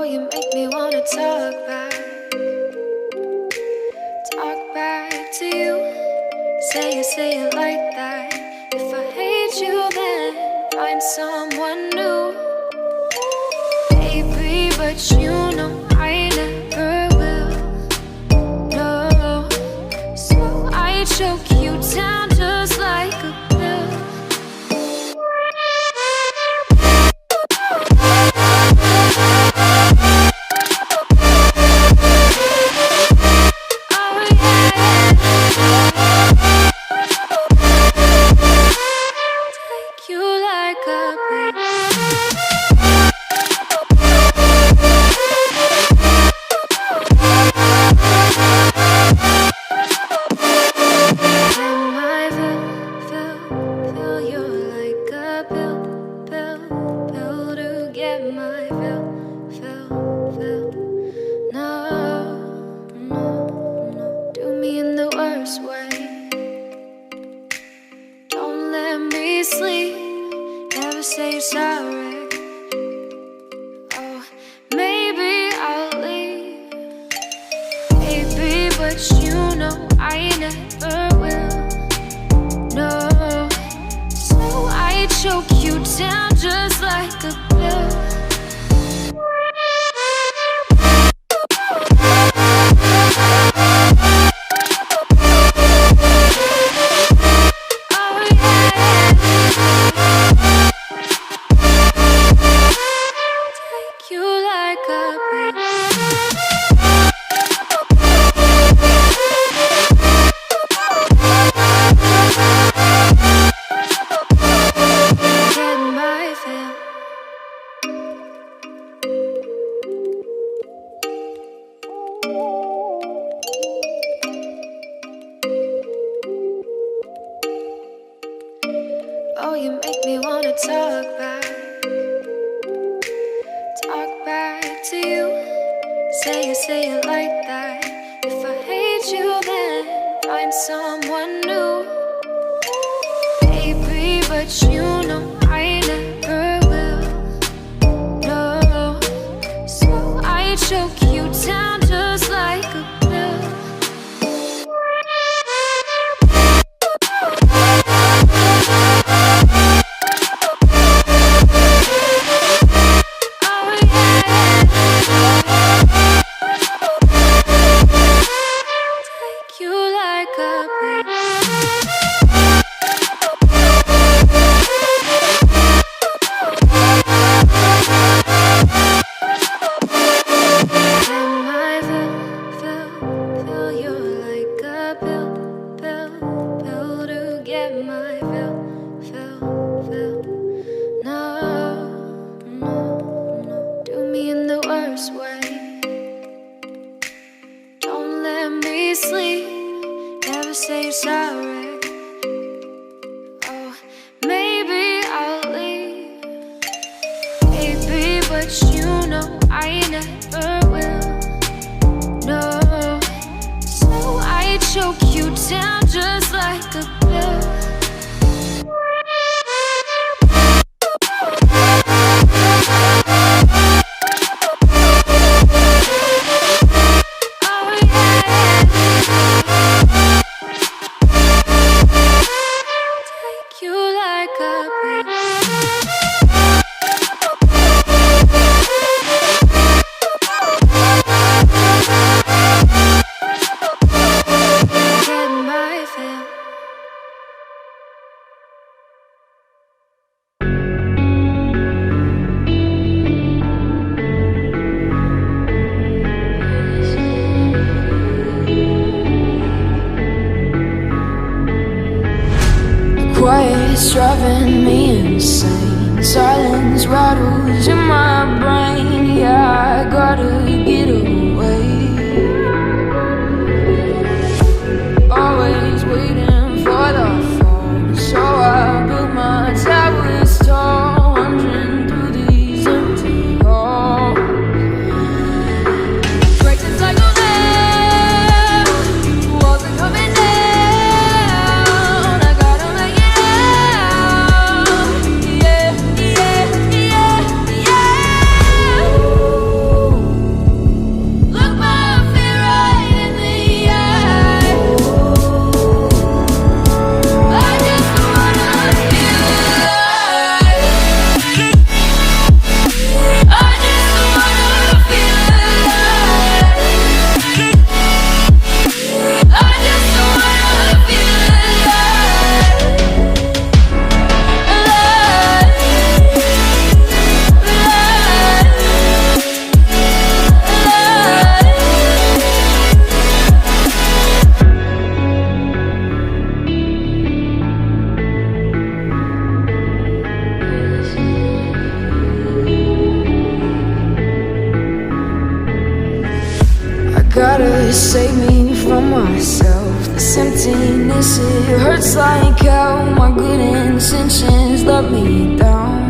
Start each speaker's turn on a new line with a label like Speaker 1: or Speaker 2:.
Speaker 1: Oh, you make me wanna talk back to you. Say it like that. If I hate you, then find someone new. Baby, but you know I never will. No, so I choke you down just like a pill. Oh, you make me wanna talk back to you. Say it like that. If I hate you, then find someone new. Baby, but you know I never will. No, so I choke you down just like a pill.
Speaker 2: Quiet's driving me insane. Silence rattles in my brain. Yeah, I gotta get away. Always waiting for the phone, so I built my towers tall, wandering through these empty halls. Break the cycle now, walls are coming down. to save me from myself. This emptiness, it hurts like hell. My good intentions let me down.